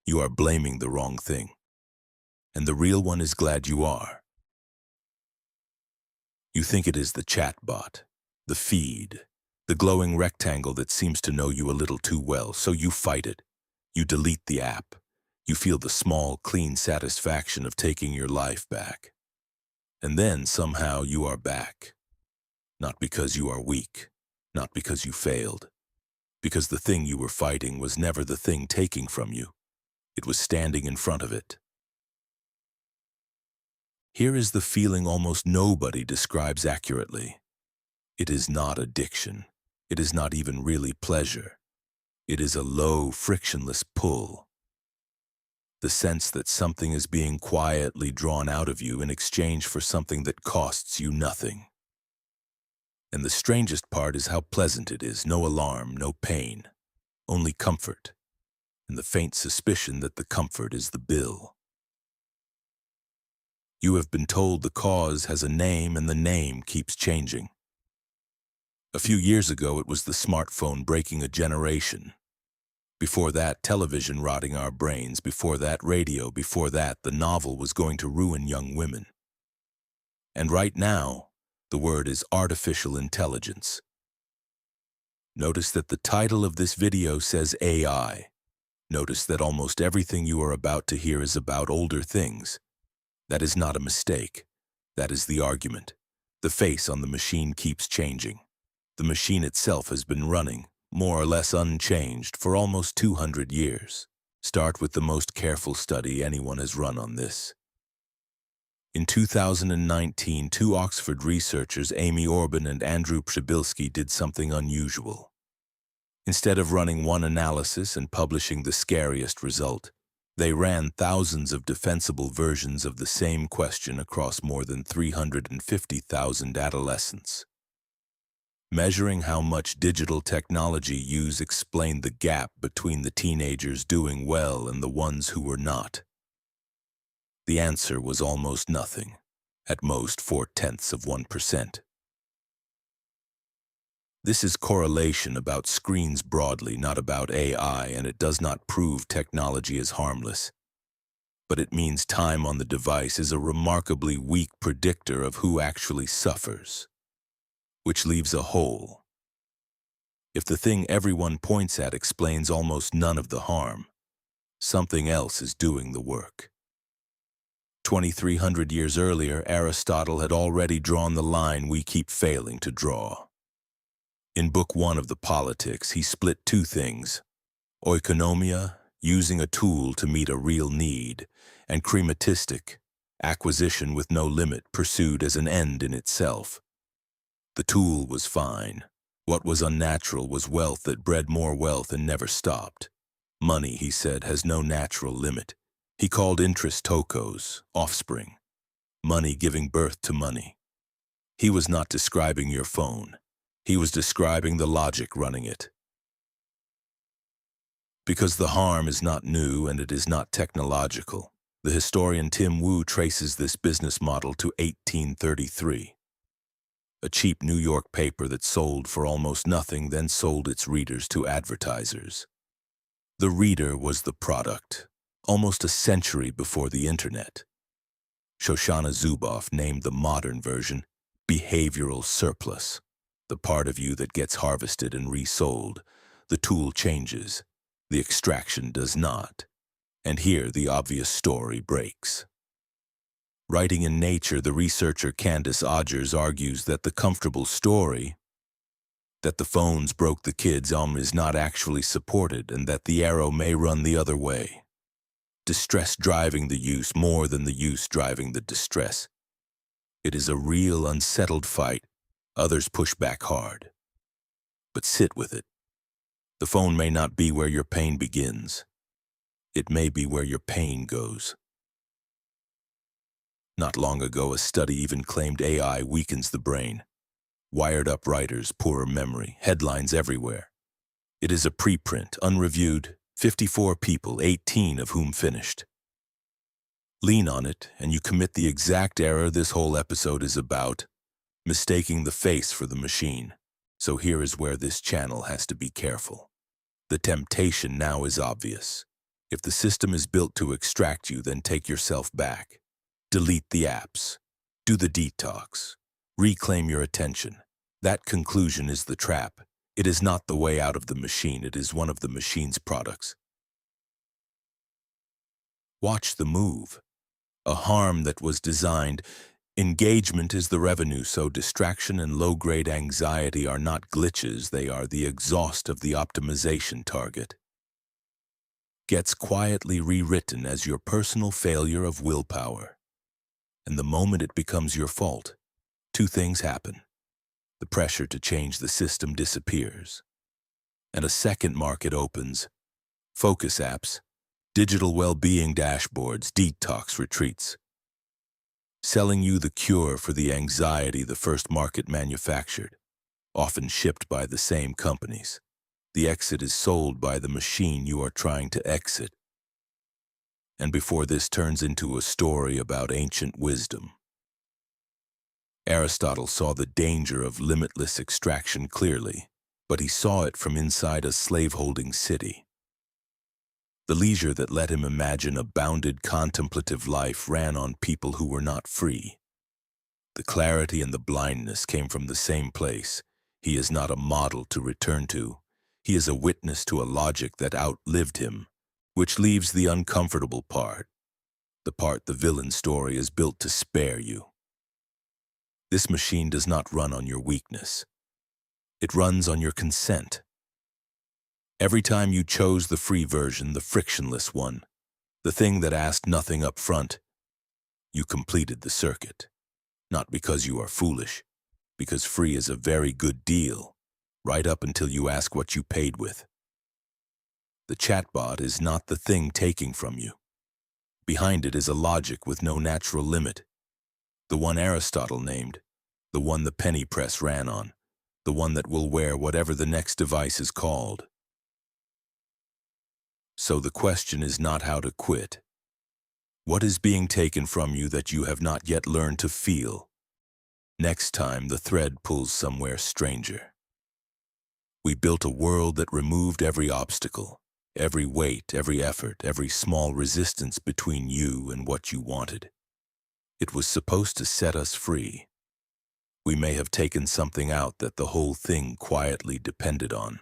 you are blaming the wrong thing. And the real one is glad you are. You think it is the chatbot, the feed, the glowing rectangle that seems to know you a little too well, so you fight it. You delete the app. You feel the small, clean satisfaction of taking your life back. And then, somehow, you are back. Not because you are weak, not because you failed, because the thing you were fighting was never the thing taking from you. It was standing in front of it. Here is the feeling almost nobody describes accurately. It is not addiction. It is not even really pleasure. It is a low, frictionless pull. The sense that something is being quietly drawn out of you in exchange for something that costs you nothing. And the strangest part is how pleasant it is. No alarm, no pain, only comfort, and the faint suspicion that the comfort is the bill. You have been told the cause has a name and the name keeps changing. A few years ago, it was the smartphone breaking a generation. Before that, television rotting our brains. Before that, radio. Before that, the novel was going to ruin young women. And right now, the word is artificial intelligence. Notice that the title of this video says AI. Notice that almost everything you are about to hear is about older things. That is not a mistake. That is the argument. The face on the machine keeps changing. The machine itself has been running, more or less unchanged, for almost 200 years. Start with the most careful study anyone has run on this. In 2019, two Oxford researchers, Amy Orban and Andrew Przybylski, did something unusual. Instead of running one analysis and publishing the scariest result, they ran thousands of defensible versions of the same question across more than 350,000 adolescents. Measuring how much digital technology use explained the gap between the teenagers doing well and the ones who were not. The answer was almost nothing, at most 0.4%. This is correlation about screens broadly, not about AI, and it does not prove technology is harmless. But it means time on the device is a remarkably weak predictor of who actually suffers, which leaves a hole. If the thing everyone points at explains almost none of the harm, something else is doing the work. 2,300 years earlier, Aristotle had already drawn the line we keep failing to draw. In Book 1 of the Politics, he split two things: oikonomia, using a tool to meet a real need, and chrematistike, acquisition with no limit, pursued as an end in itself. The tool was fine. What was unnatural was wealth that bred more wealth and never stopped. Money, he said, has no natural limit. He called interest tokos, offspring. Money giving birth to money. He was not describing your phone. He was describing the logic running it. Because the harm is not new and it is not technological, the historian Tim Wu traces this business model to 1833. A cheap New York paper that sold for almost nothing then sold its readers to advertisers. The reader was the product, almost a century before the internet. Shoshana Zuboff named the modern version behavioral surplus. The part of you that gets harvested and resold. The tool changes. The extraction does not. And here the obvious story breaks. Writing in Nature, the researcher Candace Odgers argues that the comfortable story, that the phones broke the kids, is not actually supported, and that the arrow may run the other way. Distress driving the use more than the use driving the distress. It is a real unsettled fight. Others push back hard. But sit with it. The phone may not be where your pain begins. It may be where your pain goes. Not long ago, a study even claimed AI weakens the brain. Wired-up writers, poorer memory, headlines everywhere. It is a preprint, unreviewed, 54 people, 18 of whom finished. Lean on it, and you commit the exact error this whole episode is about, mistaking the face for the machine. So here is where this channel has to be careful. The temptation now is obvious. If the system is built to extract you, then take yourself back. Delete the apps. Do the detox. Reclaim your attention. That conclusion is the trap. It is not the way out of the machine. It is one of the machine's products. Watch the move. A harm that was designed. Engagement is the revenue, so distraction and low-grade anxiety are not glitches. They are the exhaust of the optimization target. Gets quietly rewritten as your personal failure of willpower. And the moment it becomes your fault, two things happen. The pressure to change the system disappears, and a second market opens. Focus apps, digital well-being dashboards, detox retreats, selling you the cure for the anxiety the first market manufactured, often shipped by the same companies. The exit is sold by the machine you are trying to exit. And before this turns into a story about ancient wisdom, Aristotle saw the danger of limitless extraction clearly, but he saw it from inside a slave-holding city. The leisure that let him imagine a bounded contemplative life ran on people who were not free. The clarity and the blindness came from the same place. He is not a model to return to. He is a witness to a logic that outlived him, which leaves the uncomfortable part, the part the villain story is built to spare you. This machine does not run on your weakness. It runs on your consent. Every time you chose the free version, the frictionless one, the thing that asked nothing up front, you completed the circuit. Not because you are foolish, because free is a very good deal, right up until you ask what you paid with. The chatbot is not the thing taking from you. Behind it is a logic with no natural limit. The one Aristotle named, the one the penny press ran on, the one that will wear whatever the next device is called. So the question is not how to quit. What is being taken from you that you have not yet learned to feel? Next time the thread pulls somewhere stranger. We built a world that removed every obstacle, every weight, every effort, every small resistance between you and what you wanted. It was supposed to set us free. We may have taken something out that the whole thing quietly depended on.